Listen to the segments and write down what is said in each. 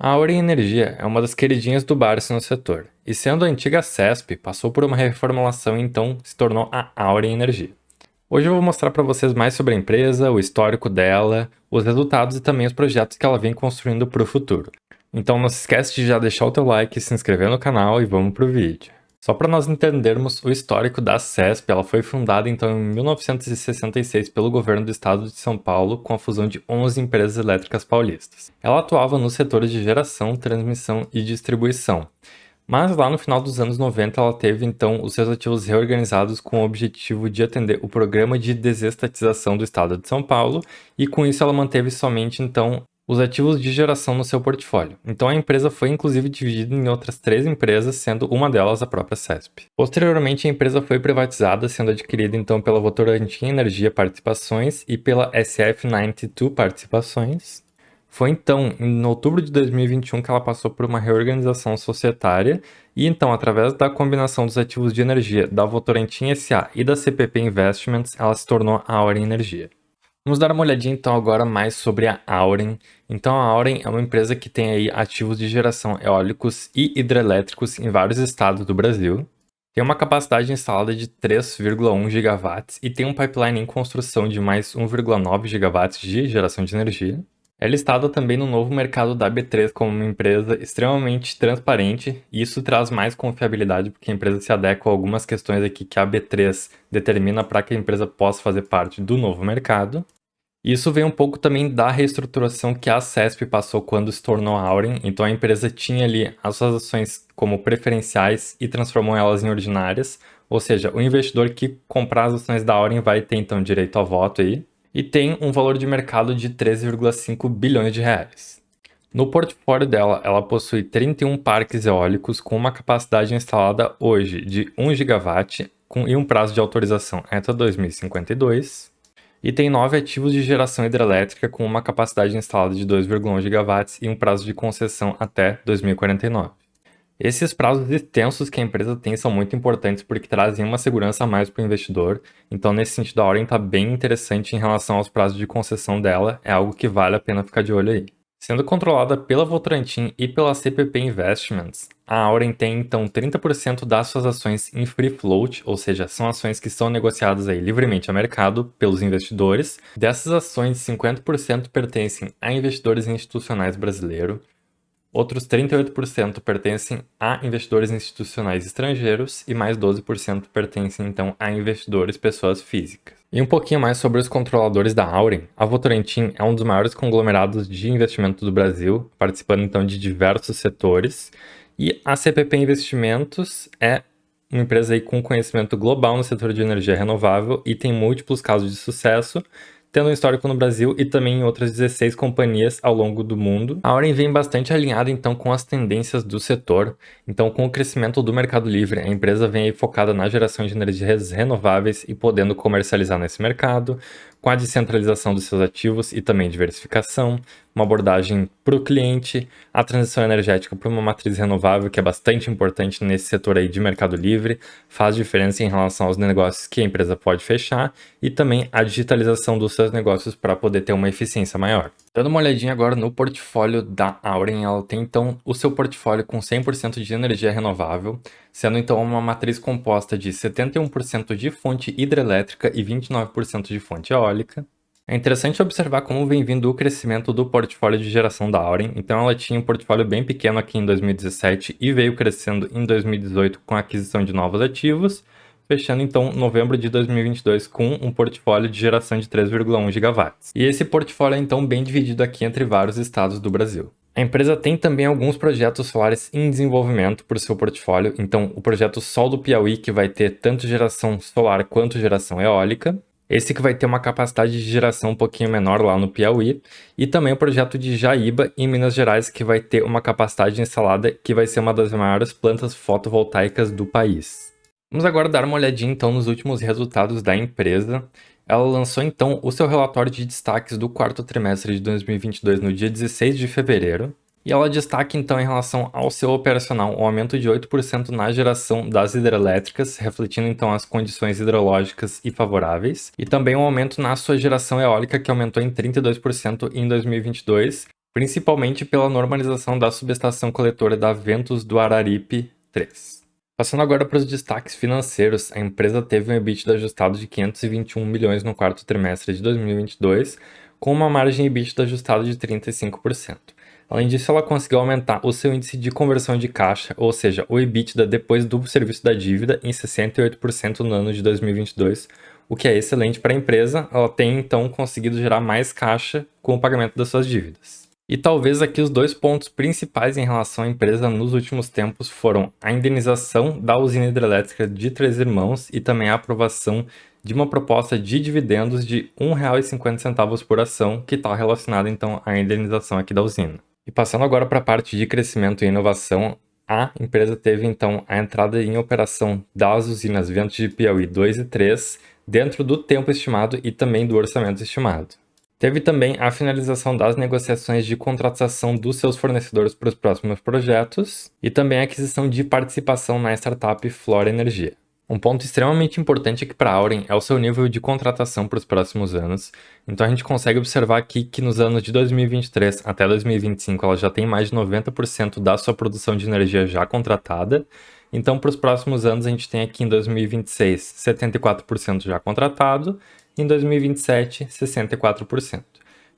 A Auren Energia é uma das queridinhas do Barsi no setor, e sendo a antiga CESP, passou por uma reformulação e então se tornou a Auren Energia. Hoje eu vou mostrar para vocês mais sobre a empresa, o histórico dela, os resultados e também os projetos que ela vem construindo para o futuro. Então não se esquece de já deixar o teu like, se inscrever no canal e vamos pro vídeo. Só para nós entendermos o histórico da CESP, ela foi fundada então em 1966 pelo governo do estado de São Paulo com a fusão de 11 empresas elétricas paulistas. Ela atuava nos setores de geração, transmissão e distribuição. Mas lá no final dos anos 90 ela teve então os seus ativos reorganizados com o objetivo de atender o programa de desestatização do estado de São Paulo e com isso ela manteve somente então os ativos de geração no seu portfólio. Então a empresa foi inclusive dividida em outras 3 empresas, sendo uma delas a própria CESP. Posteriormente a empresa foi privatizada, sendo adquirida então pela Votorantim Energia Participações e pela SF92 Participações. Foi então, em outubro de 2021, que ela passou por uma reorganização societária e então, através da combinação dos ativos de energia da Votorantim SA e da CPP Investments, ela se tornou a Auren Energia. Vamos dar uma olhadinha então agora mais sobre a Auren. Então a Auren é uma empresa que tem aí ativos de geração eólicos e hidrelétricos em vários estados do Brasil. Tem uma capacidade instalada de 3,1 gigawatts e tem um pipeline em construção de mais 1,9 gigawatts de geração de energia. É listada também no novo mercado da B3 como uma empresa extremamente transparente, e isso traz mais confiabilidade porque a empresa se adequa a algumas questões aqui que a B3 determina para que a empresa possa fazer parte do novo mercado. Isso vem um pouco também da reestruturação que a CESP passou quando se tornou a Auren, então a empresa tinha ali as suas ações como preferenciais e transformou elas em ordinárias, ou seja, o investidor que comprar as ações da Auren vai ter então direito ao voto aí, e tem um valor de mercado de 13,5 bilhões de reais. No portfólio dela, ela possui 31 parques eólicos com uma capacidade instalada hoje de 1 gigawatt e um prazo de autorização até 2052, e tem 9 ativos de geração hidrelétrica com uma capacidade instalada de 2,1 gigawatts e um prazo de concessão até 2049. Esses prazos extensos que a empresa tem são muito importantes porque trazem uma segurança a mais para o investidor, então nesse sentido a Auren está bem interessante em relação aos prazos de concessão dela, é algo que vale a pena ficar de olho aí. Sendo controlada pela Votorantim e pela CPP Investments, a Auren tem então 30% das suas ações em free float, ou seja, são ações que são negociadas aí livremente ao mercado pelos investidores. Dessas ações, 50% pertencem a investidores institucionais brasileiros. Outros 38% pertencem a investidores institucionais estrangeiros e mais 12% pertencem então a investidores pessoas físicas. E um pouquinho mais sobre os controladores da Auren. A Votorantim é um dos maiores conglomerados de investimento do Brasil, participando então de diversos setores. E a CPP Investimentos é uma empresa aí com conhecimento global no setor de energia renovável e tem múltiplos casos de sucesso, tendo um histórico no Brasil e também em outras 16 companhias ao longo do mundo. A Auren vem bastante alinhada então com as tendências do setor, então com o crescimento do mercado livre, a empresa vem aí focada na geração de energias renováveis e podendo comercializar nesse mercado, com a descentralização dos seus ativos e também diversificação, uma abordagem para o cliente, a transição energética para uma matriz renovável, que é bastante importante nesse setor aí de mercado livre, faz diferença em relação aos negócios que a empresa pode fechar, e também a digitalização dos seus negócios para poder ter uma eficiência maior. Dando uma olhadinha agora no portfólio da Auren, ela tem então o seu portfólio com 100% de energia renovável, sendo então uma matriz composta de 71% de fonte hidrelétrica e 29% de fonte eólica. É interessante observar como vem vindo o crescimento do portfólio de geração da Auren, então ela tinha um portfólio bem pequeno aqui em 2017 e veio crescendo em 2018 com a aquisição de novos ativos, fechando então novembro de 2022 com um portfólio de geração de 3,1 gigawatts. E esse portfólio é então bem dividido aqui entre vários estados do Brasil. A empresa tem também alguns projetos solares em desenvolvimento para o seu portfólio, então o projeto Sol do Piauí, que vai ter tanto geração solar quanto geração eólica, esse que vai ter uma capacidade de geração um pouquinho menor lá no Piauí, e também o projeto de Jaíba, em Minas Gerais, que vai ter uma capacidade instalada que vai ser uma das maiores plantas fotovoltaicas do país. Vamos agora dar uma olhadinha então nos últimos resultados da empresa. Ela lançou então o seu relatório de destaques do quarto trimestre de 2022 no dia 16 de fevereiro. E ela destaca então em relação ao seu operacional um aumento de 8% na geração das hidrelétricas, refletindo então as condições hidrológicas e favoráveis, e também um aumento na sua geração eólica que aumentou em 32% em 2022, principalmente pela normalização da subestação coletora da Ventos do Araripe 3. Passando agora para os destaques financeiros, a empresa teve um EBITDA ajustado de 521 milhões no quarto trimestre de 2022, com uma margem EBITDA ajustada de 35%. Além disso, ela conseguiu aumentar o seu índice de conversão de caixa, ou seja, o EBITDA depois do serviço da dívida, em 68% no ano de 2022, o que é excelente para a empresa. Ela tem então conseguido gerar mais caixa com o pagamento das suas dívidas. E talvez aqui os dois pontos principais em relação à empresa nos últimos tempos foram a indenização da usina hidrelétrica de Três Irmãos e também a aprovação de uma proposta de dividendos de R$ 1,50 por ação, que está relacionada então à indenização aqui da usina. E passando agora para a parte de crescimento e inovação, a empresa teve então a entrada em operação das usinas Ventos de Piauí 2 e 3 dentro do tempo estimado e também do orçamento estimado. Teve também a finalização das negociações de contratação dos seus fornecedores para os próximos projetos e também a aquisição de participação na startup Flora Energia. Um ponto extremamente importante aqui para a Auren é o seu nível de contratação para os próximos anos. Então a gente consegue observar aqui que nos anos de 2023 até 2025 ela já tem mais de 90% da sua produção de energia já contratada. Então para os próximos anos a gente tem aqui em 2026 74% já contratado, em 2027 64%.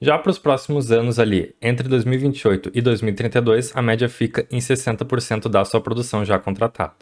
Já para os próximos anos ali, entre 2028 e 2032, a média fica em 60% da sua produção já contratada.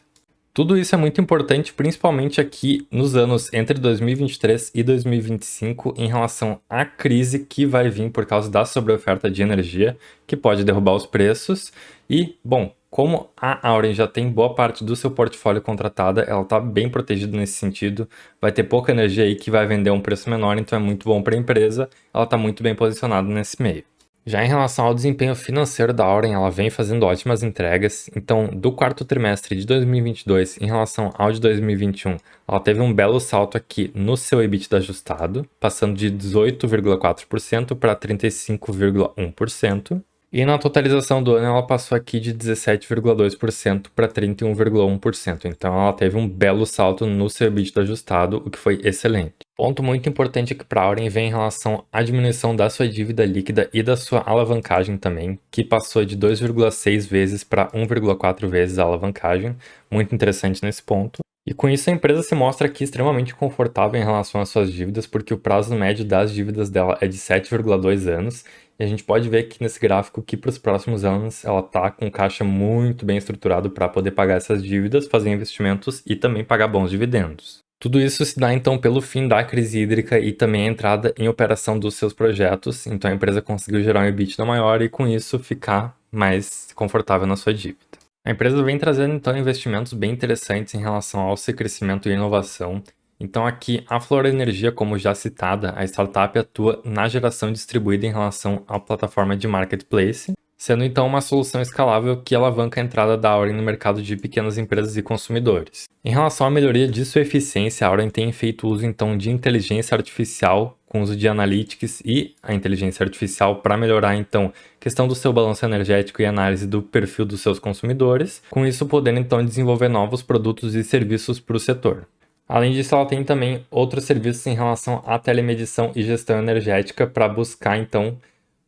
Tudo isso é muito importante, principalmente aqui nos anos entre 2023 e 2025, em relação à crise que vai vir por causa da sobreoferta de energia, que pode derrubar os preços. E, bom, como a Auren já tem boa parte do seu portfólio contratada, ela está bem protegida nesse sentido. Vai ter pouca energia aí que vai vender a um preço menor, então é muito bom para a empresa. Ela está muito bem posicionada nesse meio. Já em relação ao desempenho financeiro da Auren, ela vem fazendo ótimas entregas. Então, do quarto trimestre de 2022 em relação ao de 2021, ela teve um belo salto aqui no seu EBITDA ajustado, passando de 18,4% para 35,1%. E na totalização do ano, ela passou aqui de 17,2% para 31,1%. Então, ela teve um belo salto no seu EBITDA ajustado, o que foi excelente. Ponto muito importante aqui para a Auren vem em relação à diminuição da sua dívida líquida e da sua alavancagem também, que passou de 2,6 vezes para 1,4 vezes a alavancagem. Muito interessante nesse ponto. E com isso a empresa se mostra aqui extremamente confortável em relação às suas dívidas, porque o prazo médio das dívidas dela é de 7,2 anos. E a gente pode ver aqui nesse gráfico que para os próximos anos ela está com caixa muito bem estruturado para poder pagar essas dívidas, fazer investimentos e também pagar bons dividendos. Tudo isso se dá então pelo fim da crise hídrica e também a entrada em operação dos seus projetos. Então a empresa conseguiu gerar um EBITDA maior e com isso ficar mais confortável na sua dívida. A empresa vem trazendo então investimentos bem interessantes em relação ao seu crescimento e inovação. Então aqui a Flora Energia, como já citada, a startup atua na geração distribuída em relação à plataforma de marketplace, sendo então uma solução escalável que alavanca a entrada da Auren no mercado de pequenas empresas e consumidores. Em relação à melhoria de sua eficiência, a Auren tem feito uso então de inteligência artificial com uso de analytics e a inteligência artificial para melhorar então a questão do seu balanço energético e análise do perfil dos seus consumidores, com isso podendo então desenvolver novos produtos e serviços para o setor. Além disso, ela tem também outros serviços em relação à telemedição e gestão energética para buscar então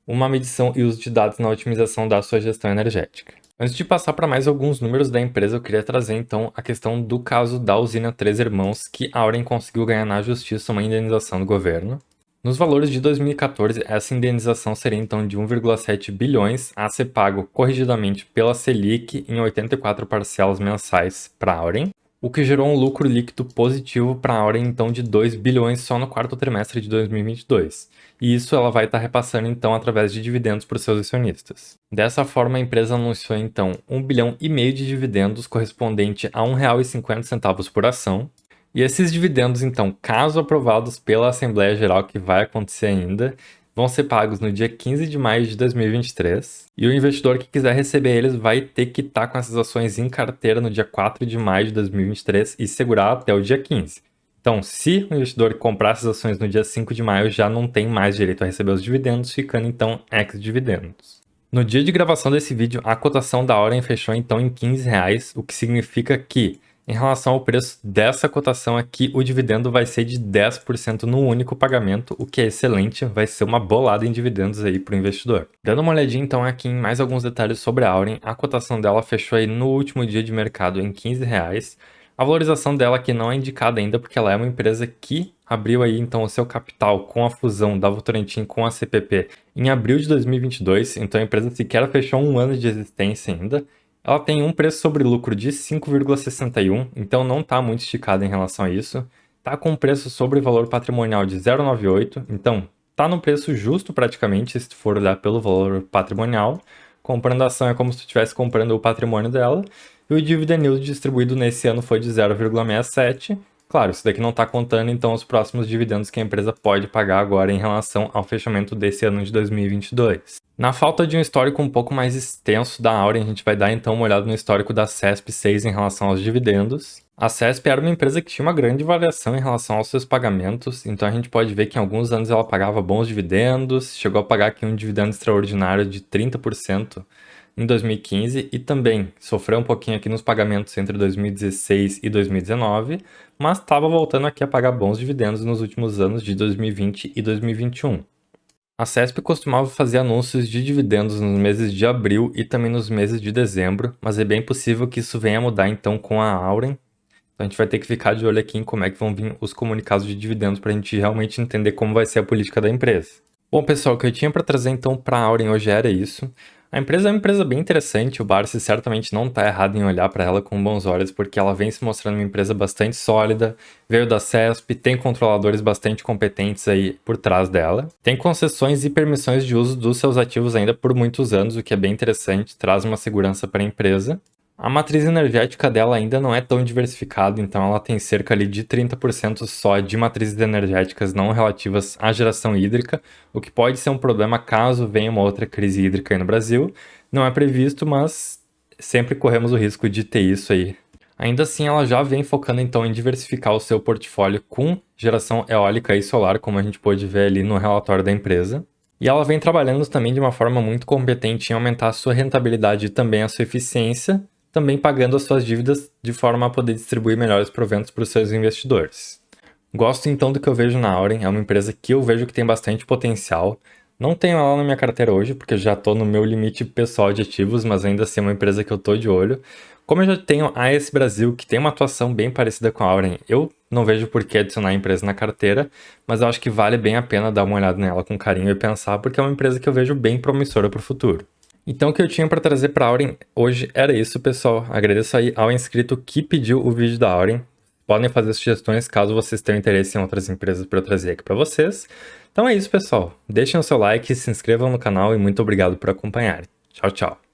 uma medição e uso de dados na otimização da sua gestão energética. Antes de passar para mais alguns números da empresa, eu queria trazer então a questão do caso da usina Três Irmãos, que a Auren conseguiu ganhar na justiça uma indenização do governo. Nos valores de 2014, essa indenização seria então de 1,7 bilhões a ser pago corrigidamente pela Selic em 84 parcelas mensais para a Auren, o que gerou um lucro líquido positivo para a Auren então de 2 bilhões só no quarto trimestre de 2022. E isso ela vai estar repassando então através de dividendos para os seus acionistas. Dessa forma, a empresa anunciou então 1,5 bilhão de dividendos correspondente a R$ 1,50 por ação. E esses dividendos então, caso aprovados pela Assembleia Geral, que vai acontecer ainda, vão ser pagos no dia 15 de maio de 2023. E o investidor que quiser receber eles vai ter que estar com essas ações em carteira no dia 4 de maio de 2023 e segurar até o dia 15. Então, se o investidor comprar essas ações no dia 5 de maio, já não tem mais direito a receber os dividendos, ficando então ex-dividendos. No dia de gravação desse vídeo, a cotação da Auren fechou então em R$ 15, o que significa que Em relação ao preço dessa cotação aqui, o dividendo vai ser de 10% no único pagamento, o que é excelente, vai ser uma bolada em dividendos aí para o investidor. Dando uma olhadinha então aqui em mais alguns detalhes sobre a Auren, a cotação dela fechou aí no último dia de mercado em R$ 15. A valorização dela aqui não é indicada ainda porque ela é uma empresa que abriu aí então o seu capital com a fusão da Votorantim com a CPP em abril de 2022, então a empresa sequer fechou um ano de existência ainda. Ela tem um preço sobre lucro de 5,61, então não está muito esticada em relação a isso. Está com um preço sobre valor patrimonial de 0,98, então está no preço justo praticamente, se for olhar pelo valor patrimonial. Comprando a ação é como se tu estivesse comprando o patrimônio dela. E o dividend yield distribuído nesse ano foi de 0,67. Claro, isso daqui não está contando então os próximos dividendos que a empresa pode pagar agora em relação ao fechamento desse ano de 2022. Na falta de um histórico um pouco mais extenso da Auren, a gente vai dar então uma olhada no histórico da CESP6 em relação aos dividendos. A CESP era uma empresa que tinha uma grande variação em relação aos seus pagamentos, então a gente pode ver que em alguns anos ela pagava bons dividendos, chegou a pagar aqui um dividendo extraordinário de 30% em 2015 e também sofreu um pouquinho aqui nos pagamentos entre 2016 e 2019, mas estava voltando aqui a pagar bons dividendos nos últimos anos de 2020 e 2021. A CESP costumava fazer anúncios de dividendos nos meses de abril e também nos meses de dezembro, mas é bem possível que isso venha a mudar então com a Auren. Então a gente vai ter que ficar de olho aqui em como é que vão vir os comunicados de dividendos para a gente realmente entender como vai ser a política da empresa. Bom, pessoal, o que eu tinha para trazer então para a Auren hoje era isso. A empresa é uma empresa bem interessante, o Barsi certamente não está errado em olhar para ela com bons olhos, porque ela vem se mostrando uma empresa bastante sólida, veio da CESP, tem controladores bastante competentes aí por trás dela, tem concessões e permissões de uso dos seus ativos ainda por muitos anos, o que é bem interessante, traz uma segurança para a empresa. A matriz energética dela ainda não é tão diversificada, então ela tem cerca ali de 30% só de matrizes energéticas não relativas à geração hídrica, o que pode ser um problema caso venha uma outra crise hídrica aí no Brasil. Não é previsto, mas sempre corremos o risco de ter isso aí. Ainda assim, ela já vem focando então em diversificar o seu portfólio com geração eólica e solar, como a gente pôde ver ali no relatório da empresa. E ela vem trabalhando também de uma forma muito competente em aumentar a sua rentabilidade e também a sua eficiência, também pagando as suas dívidas de forma a poder distribuir melhores proventos para os seus investidores. Gosto então do que eu vejo na Auren, é uma empresa que eu vejo que tem bastante potencial. Não tenho ela na minha carteira hoje, porque já estou no meu limite pessoal de ativos, mas ainda assim é uma empresa que eu estou de olho. Como eu já tenho a AS Brasil, que tem uma atuação bem parecida com a Auren, eu não vejo por que adicionar a empresa na carteira, mas eu acho que vale bem a pena dar uma olhada nela com carinho e pensar, porque é uma empresa que eu vejo bem promissora para o futuro. Então o que eu tinha para trazer para a Auren hoje era isso, pessoal. Agradeço aí ao inscrito que pediu o vídeo da Auren. Podem fazer sugestões caso vocês tenham interesse em outras empresas para eu trazer aqui para vocês. Então é isso, pessoal. Deixem o seu like, se inscrevam no canal e muito obrigado por acompanharem. Tchau, tchau.